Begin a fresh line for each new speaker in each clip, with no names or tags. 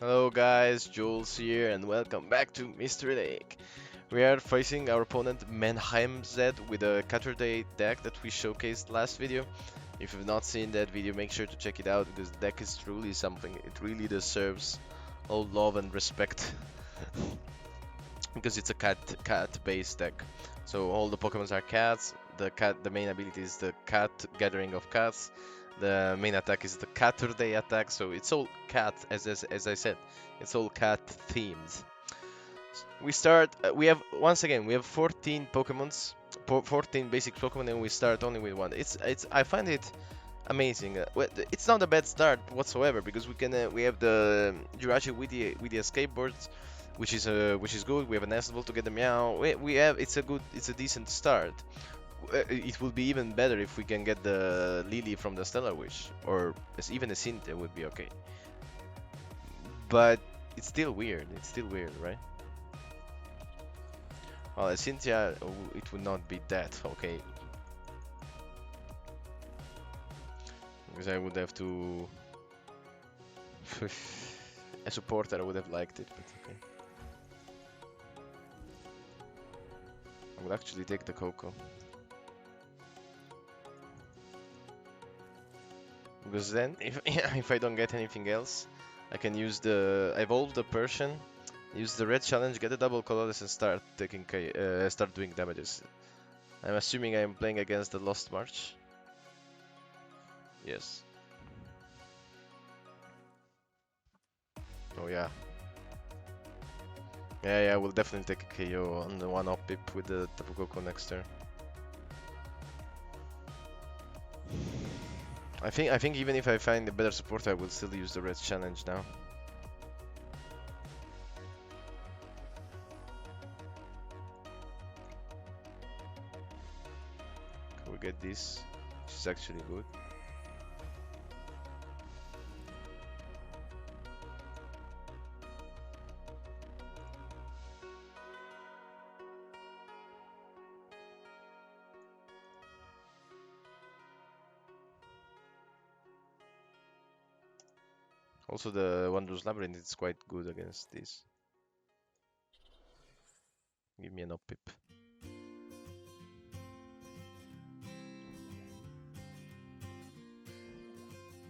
Hello guys, Jules here and welcome back to Mystery Lake. We are facing our opponent Menheim Z with a Caturday deck that we showcased last video. If you've not seen that video, make sure to check it out because the deck is truly something. It really deserves all love and respect because it's a cat based deck. So all the Pokemons are cats. The main ability is the cat gathering of cats. The main attack is the Caturday attack, so it's all cat, as I said, it's all cat themed. We start. We have once again we have 14 Pokemons, 14 basic Pokemon, and we start only with one. It's I find it amazing. It's not a bad start whatsoever because we have the Jirachi with the skateboards, which is good. We have an Nestle to get the Meow. We have it's a decent start. It would be even better if we can get the Lily from the Stellar Wish, or even a Cynthia would be okay. But it's still weird. It's still weird, right? Well, a Cynthia, it would not be that okay, because I would have to. A supporter, I would have liked it, but okay. I would actually take the Coco. Because then, if if I don't get anything else, I can use the evolve the Persian, use the red challenge, get a double colorless, and start start doing damages. I'm assuming I'm playing against the Lost March. Yes. Oh yeah. Yeah, we'll definitely take a KO on the one up pip with the Tapu Koko next turn. I think even if I find a better support, I will still use the red challenge now. We get this, which is actually good. Also, the Wondrous Labyrinth is quite good against this. Give me an up pip.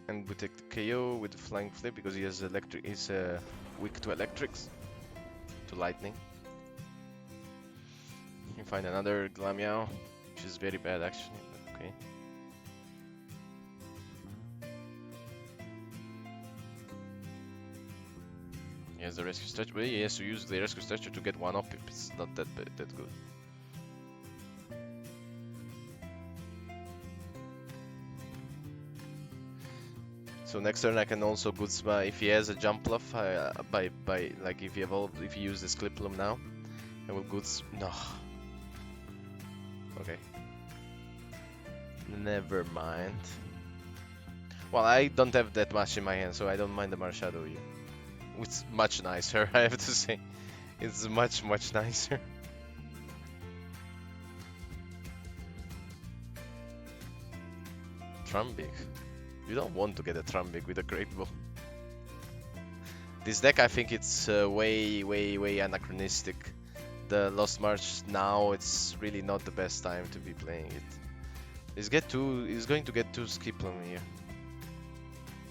And we take the KO with the Flying Flip because he has electric. He's weak to electrics, to lightning. You find another Glameow, which is very bad actually. But okay. He has the Rescue Stretcher, but he has to use the Rescue Stretcher to get one up if it's not that good. So next turn I can also Goodsma if he has a jump bluff by like if he uses Cliplum now, I will Goods no. Okay. Never mind. Well, I don't have that much in my hand, so I don't mind the Marshadow here. It's much nicer, I have to say. It's much nicer. Trumbeak. You don't want to get a Trumbeak with a Great Ball. This deck, I think it's way anachronistic. The Lost March now, it's really not the best time to be playing it. He's going to get two Skiplum here.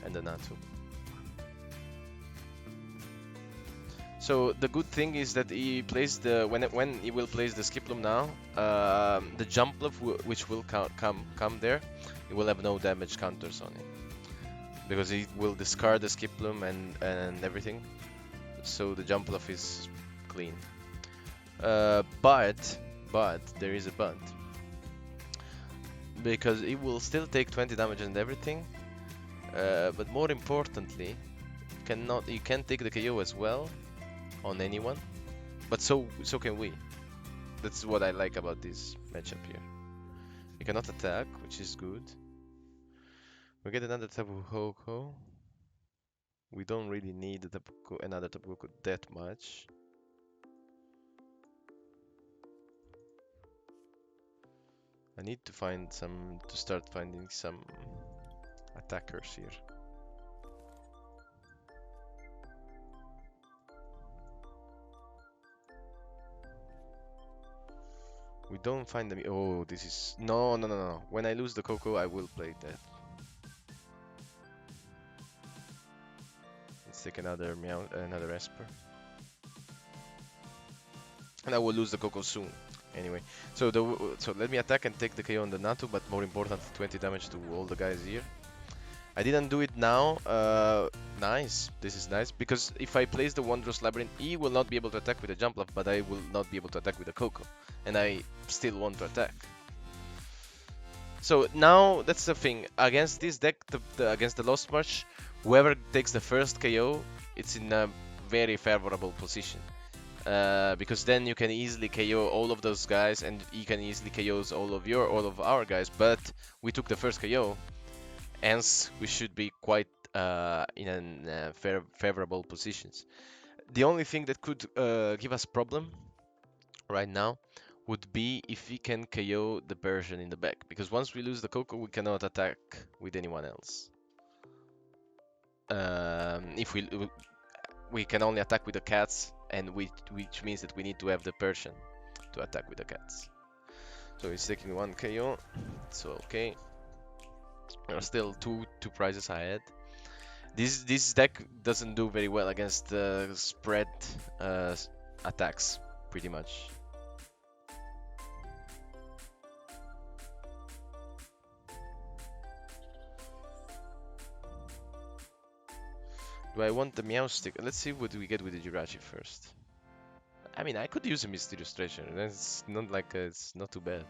And a Natu. So the good thing is that he plays the when he will place the Skiplum now, the jump bluff which will come there, he will have no damage counters on it because he will discard the Skiplum and everything. So the jump bluff is clean. But there is a but because it will still take 20 damage and everything. But more importantly, you can take the KO as well on anyone, but so can we. That's what I like about this matchup here. We cannot attack, which is good. We get another Tapu Koko. We don't really need another Tapu Koko that much. I need to start finding some attackers here. We don't find them. Oh, this is no, no, no, no. When I lose the Coco, I will play that. Let's take another meow, another Esper, and I will lose the Coco soon. Anyway, so let me attack and take the KO on the Natu, but more important, 20 damage to all the guys here. I didn't do it now. Nice. This is nice because if I place the Wondrous Labyrinth, he will not be able to attack with a jump left, but I will not be able to attack with a Coco, and I still want to attack. So now that's the thing. Against this deck, against the Lost March, whoever takes the first KO, it's in a very favorable position. Because then you can easily KO all of those guys, and he can easily KO all of our guys. But we took the first KO, hence we should be quite in favorable positions. The only thing that could give us problem right now would be if we can KO the Persian in the back, because once we lose the Coco, we cannot attack with anyone else. If we can only attack with the cats, and which means that we need to have the Persian to attack with the cats. So he's taking one KO, so okay. There are still two prizes ahead. This deck doesn't do very well against spread attacks, pretty much. Do I want the Meow Stick? Let's see what we get with the Jirachi first. I mean, I could use a Mysterious Treasure. It's not like it's not too bad.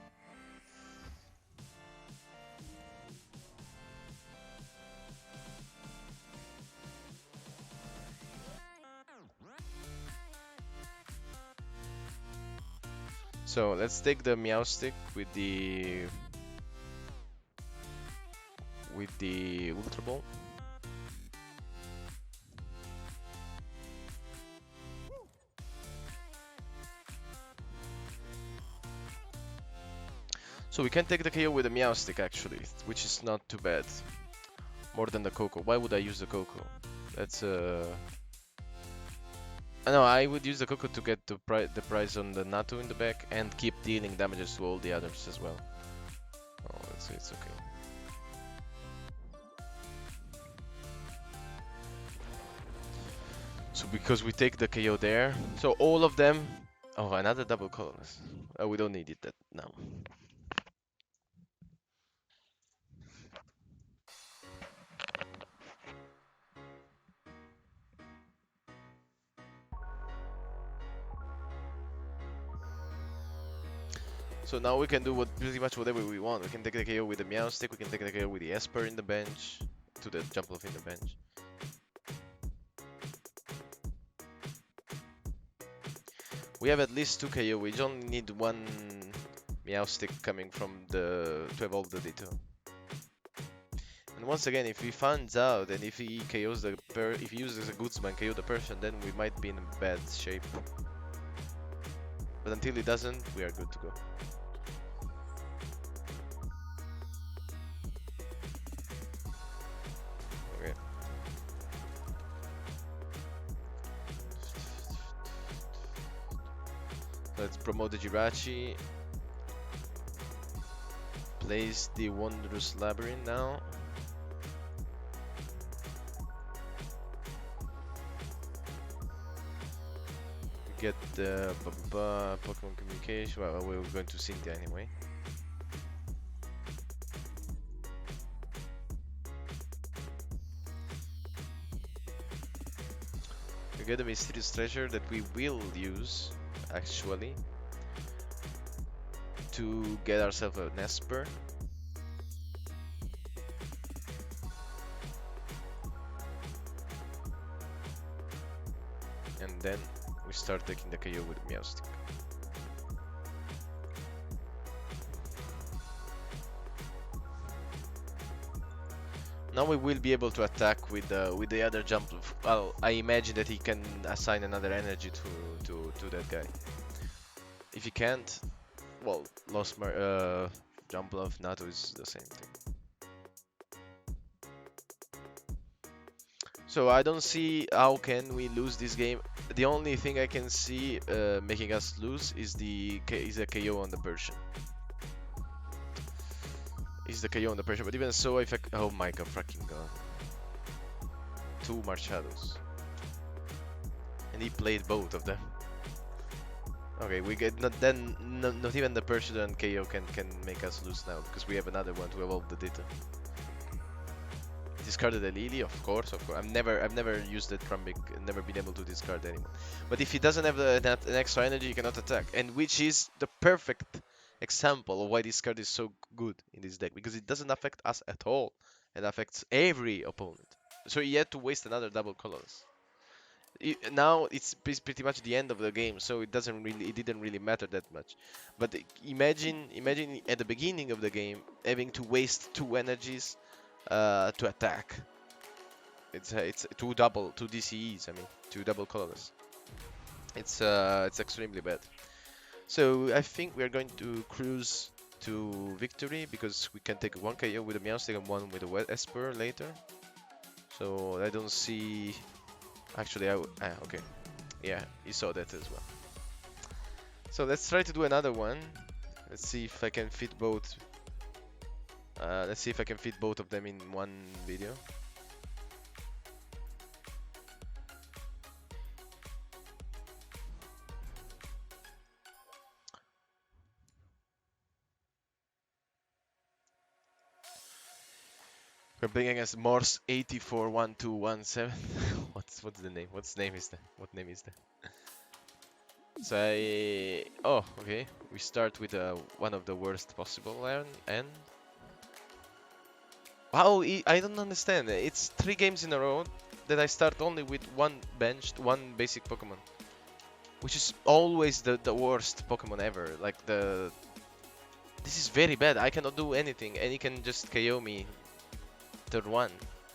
So let's take the Meow Stick with the Ultra Ball. So we can take the KO with the Meow Stick actually, which is not too bad. More than the Coco. Why would I use the Coco? That's no, I would use the Coco to get the prize on the Natu in the back and keep dealing damages to all the others as well. Oh, it's okay. So because we take the KO there, so all of them. Oh, another double colorless. Oh, we don't need it that now. So now we can do pretty much whatever we want. We can take the KO with the Meow Stick, we can take the KO with the Esper in the bench, to the jump off in the bench. We have at least 2 KO, we only need 1 Meow Stick coming from to evolve the Ditto. And once again, if he finds out and if he KOs if he uses a Goodsman KO the Persian, then we might be in bad shape. But until he doesn't, we are good to go. Okay. Let's promote the Jirachi. Place the Wondrous Labyrinth now. Get the Pokemon Communication. Well, we're going to Cynthia anyway. We get a Mysterious Treasure that we will use, actually, to get ourselves an Esper. And then we start taking the KO with the Meow Stick. Now we will be able to attack with the other jump. Well, I imagine that he can assign another energy to that guy. If he can't, well, jump love Nato is the same thing. So I don't see how can we lose this game. The only thing I can see making us lose is the KO on the Persian. Is the KO on the Persian. But even so, if I, oh my god, fucking god, two Marshadows, and he played both of them. Okay, we get not even the Persian and KO can make us lose now because we have another one to evolve the Ditto. Discarded a Lily, of course, of course. I've never used it from big, never been able to discard anyone. But if he doesn't have an extra energy, he cannot attack, and which is the perfect example of why this card is so good in this deck because it doesn't affect us at all. It affects every opponent. So he had to waste another double colors. Now it's pretty much the end of the game, so it didn't really matter that much. But imagine at the beginning of the game having to waste two energies to attack. It's two DCEs. I mean, two double colors. It's extremely bad. So I think we are going to cruise to victory because we can take one KO with a Meowstic and one with a Esper later. So I don't see. Actually, okay. Yeah, you saw that as well. So let's try to do another one. Let's see if I can fit both. Let's see if I can fit both of them in one video. We're playing against Morse 841217. What's the name? What name is that? What name is that? So oh, okay. We start with one of the worst possible and wow, I don't understand. It's 3 games in a row that I start only with one basic Pokemon, which is always the worst Pokemon ever. Like this is very bad. I cannot do anything, and he can just KO me turn 1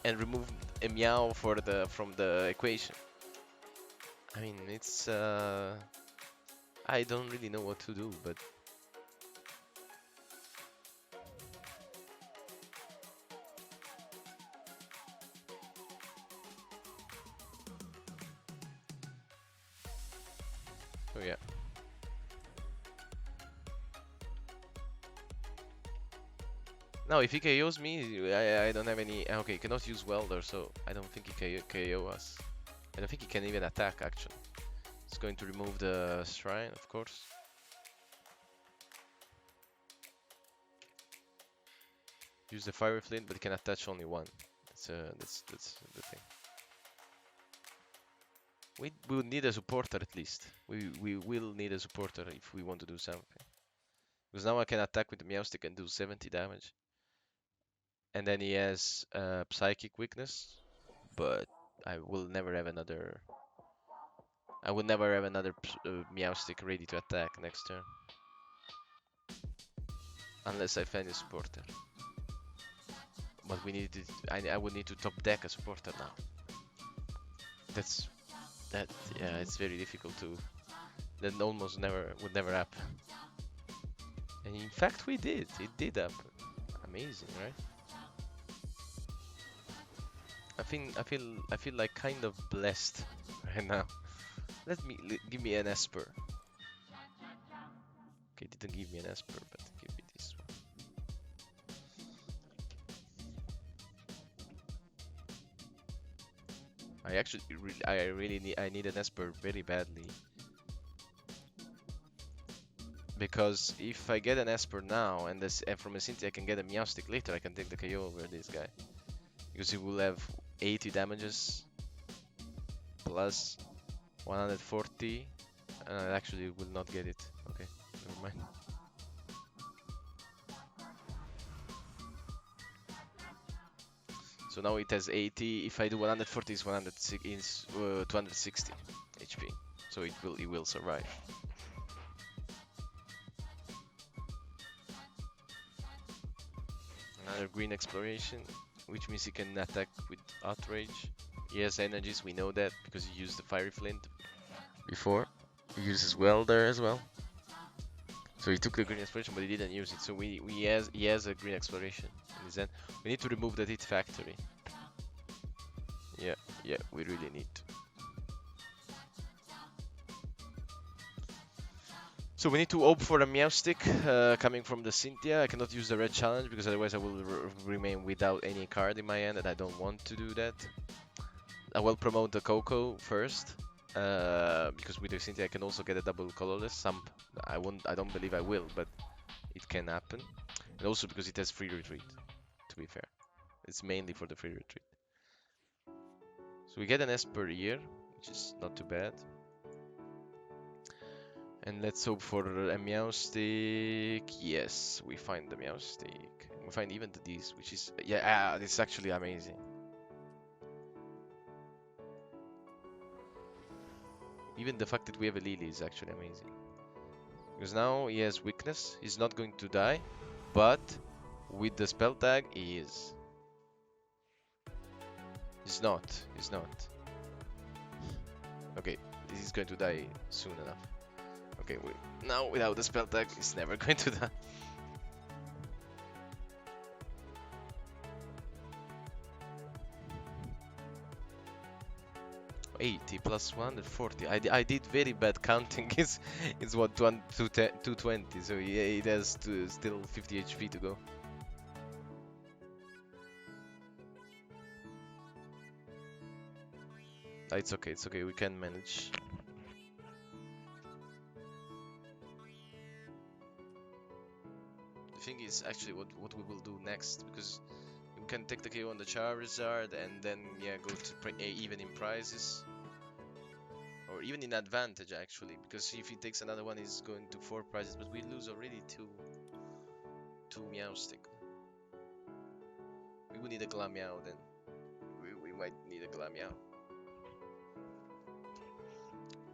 and remove a Meow from the equation. I mean, it's I don't really know what to do, but oh yeah. No, if he KOs me, I don't have any. Okay, he cannot use Welder, so I don't think he KO us. I don't think he can even attack, actually. It's going to remove the Shrine, of course. Use the Fire Flint, but he can attach only one. That's the thing. We will need a supporter at least. We will need a supporter if we want to do something. Because now I can attack with the Meowstic and do 70 damage. And then he has Psychic Weakness, but I will never have another. I will never have another Meowstic ready to attack next turn. Unless I find a supporter. But we need to, I would need to top deck a supporter now. Yeah, it's very difficult to. That almost would never happen. And in fact, we did. It did happen. Amazing, right? I feel like kind of blessed right now. Give me an Esper. Okay, didn't give me an Esper, but give me this one. I need an Esper very badly. Because if I get an Esper now and from a Cynthia I can get a Meowstic later, I can take the KO over this guy. Because he will have 80 damages plus 140, and I actually will not get it. Okay, never mind. So now it has 80. If I do 140, it's 260 HP. So it will survive. Another green exploration, which means he can attack with Outrage. He has energies, we know that because he used the Fiery Flint before. He uses Welder as well. So he took the green exploration, but he didn't use it. So he has a green exploration in his end. We need to remove the Hit Factory. Yeah, we really need to. So we need to opt for a Meow Stick coming from the Cynthia. I cannot use the red challenge because otherwise I will remain without any card in my hand, and I don't want to do that. I will promote the Coco first because with the Cynthia I can also get a double colorless. I won't. I don't believe I will, but it can happen. And also because it has free retreat. To be fair, it's mainly for the free retreat. So we get an S per year, which is not too bad. And let's hope for a Meow Stick. Yes, we find the Meow Stick. We find even the D's, which is, yeah, it's actually amazing. Even the fact that we have a Lily is actually amazing. Because now he has weakness, he's not going to die, but with the spell tag, he is. He's not. Okay, this is going to die soon enough. Okay, now without the spell tag, he's never going to die. 80 plus 140. I did very bad counting. It's what 220. So yeah, it has still 50 HP to go. It's okay. It's okay. We can manage. The thing is actually what we will do next, because we can take the KO on the Charizard and then yeah go to even in prizes. Or even in advantage actually, because if he takes another one he's going to 4 prizes, but we lose already two Meow Stick. We would need a Glameow then. We might need a Glameow.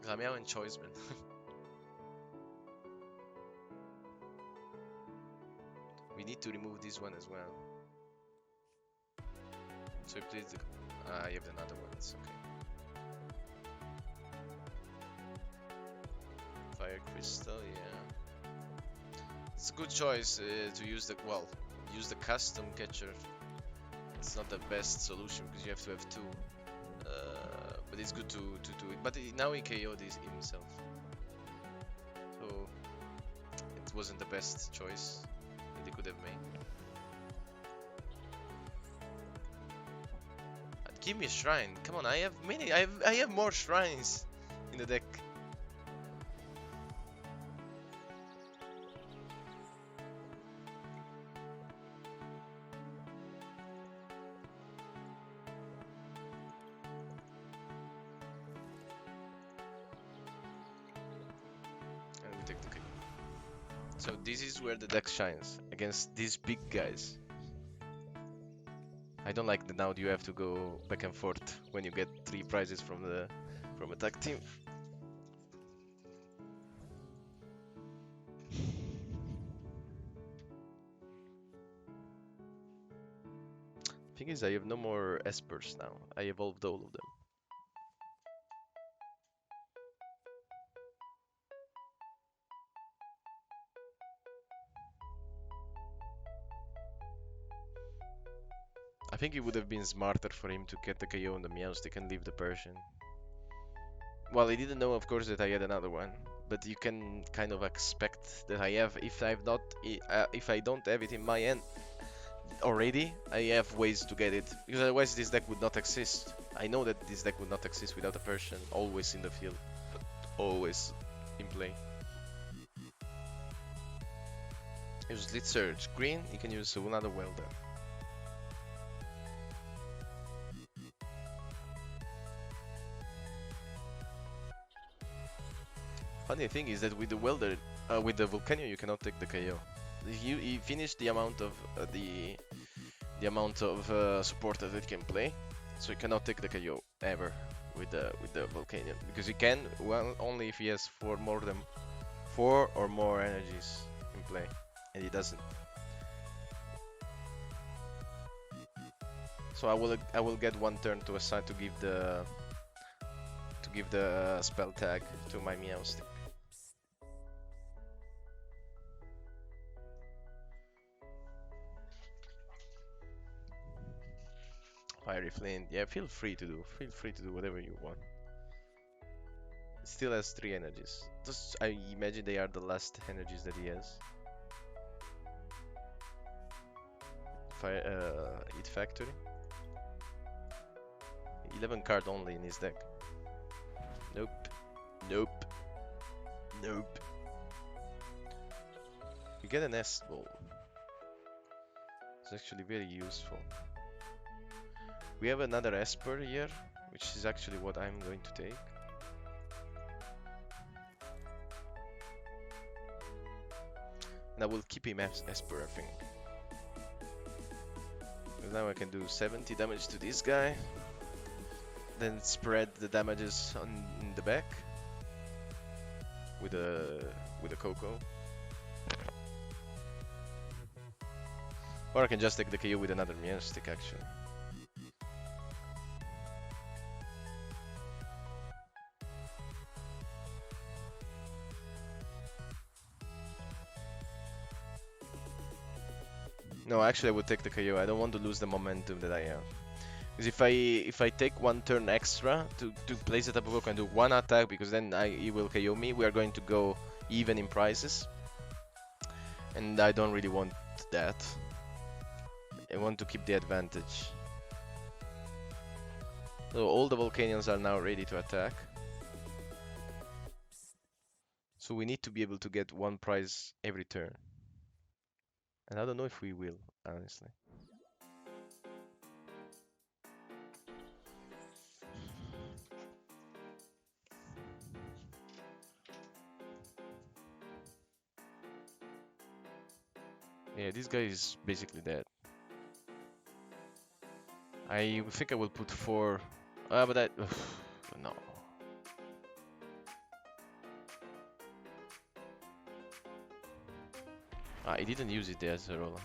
Glameow and Choiceman. We need to remove this one as well. So he plays the... you have another one, it's okay. Fire Crystal, yeah. It's a good choice to use the... Well, use the custom catcher. It's not the best solution because you have to have 2. But it's good to do it. But now he KO'd himself. So it wasn't the best choice that he could have made. Give me a shrine. Come on, I have many. I have more shrines in the deck. And we take the king. So this is where the deck shines against these big guys. I don't like that now you have to go back and forth when you get 3 prizes from attack team. Thing is, I have no more Espers now. I evolved all of them. I think it would have been smarter for him to get the KO on the Meowstic and leave the Persian. Well, he didn't know, of course, that I had another one, but you can kind of expect that I have. If I don't have it in my hand already, I have ways to get it, because otherwise this deck would not exist. I know that this deck would not exist without a Persian always in the field, but always in play. Use Slit Surge. Green, you can use another Welder. Funny thing is that with the Welder, with the Volcano, you cannot take the KO. He finished the amount of support that it can play, so he cannot take the KO ever with the Volcano, because he can only if he has 4 or more energies in play, and he doesn't. So I will get 1 turn to assign to give the spell tag to my Meowstic. Fiery Flint. Yeah, feel free to do. Feel free to do whatever you want. It still has 3 energies. Just I imagine they are the last energies that he has. Fire, Eat Factory. 11 card only in his deck. Nope. Nope. Nope. You get an S ball. It's actually very useful. We have another Esper here, which is actually what I'm going to take. And I will keep him as Esper, I think. Because now I can do 70 damage to this guy. Then spread the damages in the back with a Coco. Or I can just take the KO with another Meow Stick actually. No, actually I would take the KO. I don't want to lose the momentum that I have. Because if I take 1 turn extra to place the Tapu Koko and do 1 attack, because then he will KO me, we are going to go even in prices. And I don't really want that. I want to keep the advantage. So all the Volcanions are now ready to attack. So we need to be able to get 1 prize every turn. And I don't know if we will, honestly. Yeah, this guy is basically dead. I think I will put 4. But I... no. He didn't use it as a roller.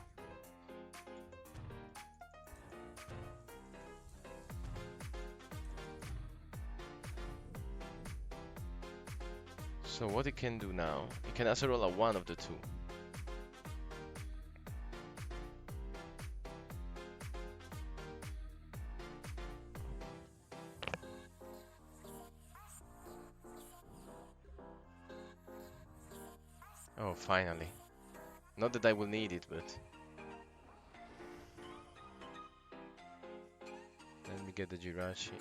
So what he can do now? He can Acerola 1 of the 2. Oh, finally. Not that I will need it, but... Let me get the Jirachi.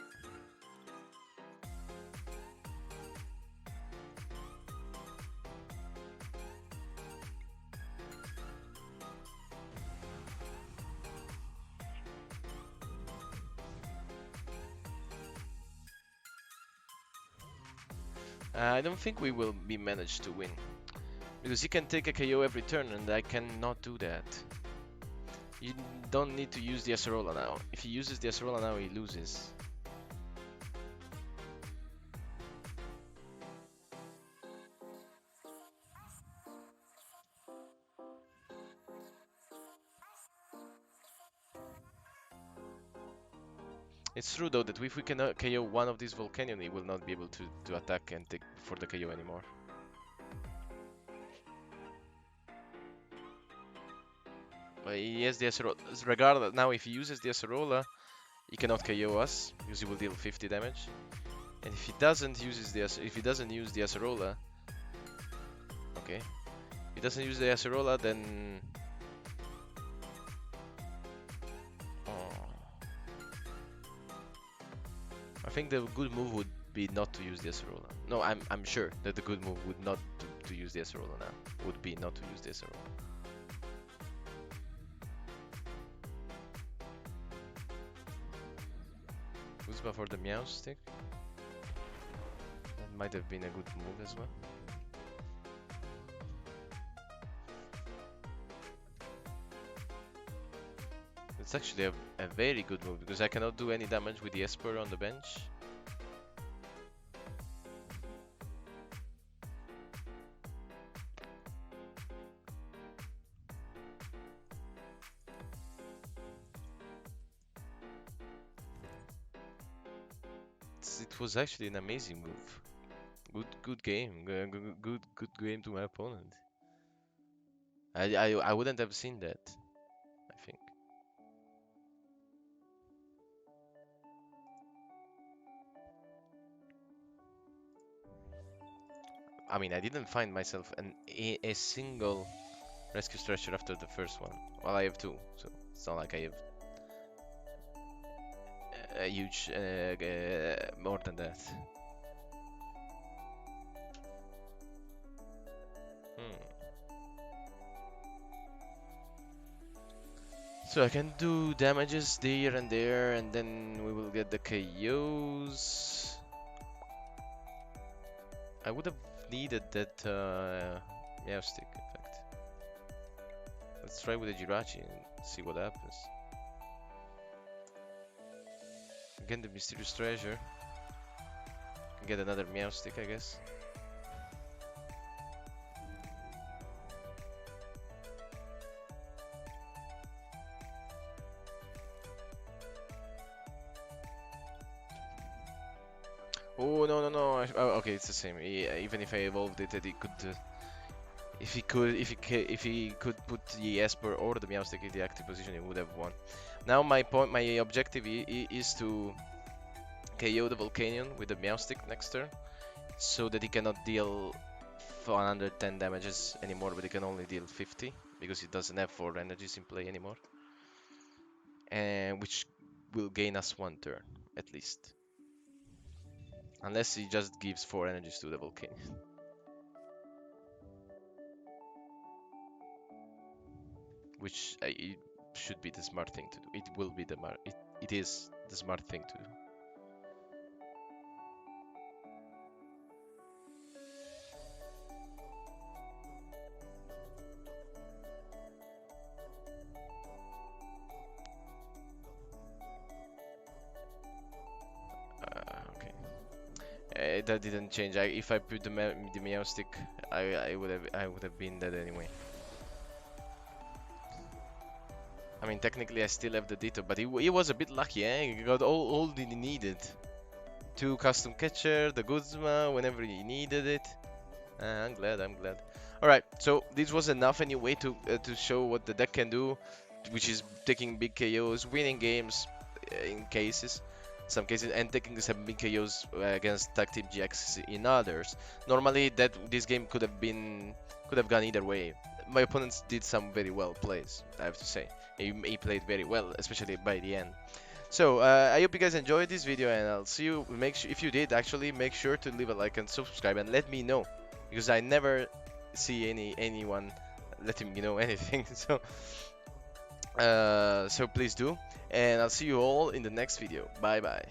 I don't think we will be managed to win. Because he can take a KO every turn and I cannot do that. You don't need to use the Acerola now. If he uses the Acerola now, he loses. It's true though that if we cannot KO one of these Volcanion, he will not be able to attack and take for the KO anymore. But he has the Acerola. Regardless, now if he uses the Acerola, he cannot KO us because he will deal 50 damage. And if he doesn't use the Acerola, okay. If he doesn't use the Acerola, then I think the good move would be not to use the Acerola. No, I'm sure that the good move would not to use the Acerola now. Would be not to use the Acerola. Guzma for the Meow Stick. That might have been a good move as well. It's actually a very good move because I cannot do any damage with the Esper on the bench. It was actually an amazing move. Good game. Good game to my opponent. I wouldn't have seen that, I think. I mean, I didn't find myself a single rescue stretcher after the first one. Well, I have two, so it's not like I have a huge more than that. Hmm. So I can do damages there and there, and then we will get the KOs. I would have needed that meow stick, in fact. Let's try with the Jirachi and see what happens. Again, the mysterious treasure. Can get another meow stick, I guess. Oh no no no! Oh, okay, it's the same. Even if I evolved it, that he could, if he could put the Esper or the Meowstic in the active position, he would have won. Now my objective is to KO the Volcanion with the Meowstic next turn, so that he cannot deal 110 damages anymore, but he can only deal 50 because he doesn't have 4 energies in play anymore, and which will gain us 1 turn at least. Unless he just gives 4 energies to the Volcanion. Which it should be the smart thing to do. It will be it is the smart thing to do. Okay. That didn't change. If I put the Meow stick, I would have been dead anyway. I mean, technically I still have the Ditto, but he was a bit lucky, eh? He got all that he needed. 2 custom catcher, the Guzma whenever he needed it. I'm glad. All right, so this was enough anyway to show what the deck can do, which is taking big KOs, winning games in some cases, and taking some big KOs against Tag Team GX in others. Normally, this game could have gone either way. My opponents did some very well plays, I have to say. He played very well, especially by the end. So I hope you guys enjoyed this video, and I'll see you. Make sure, if you did, actually make sure to leave a like and subscribe, and let me know, because I never see anyone letting me know anything. So please do, and I'll see you all in the next video. Bye bye.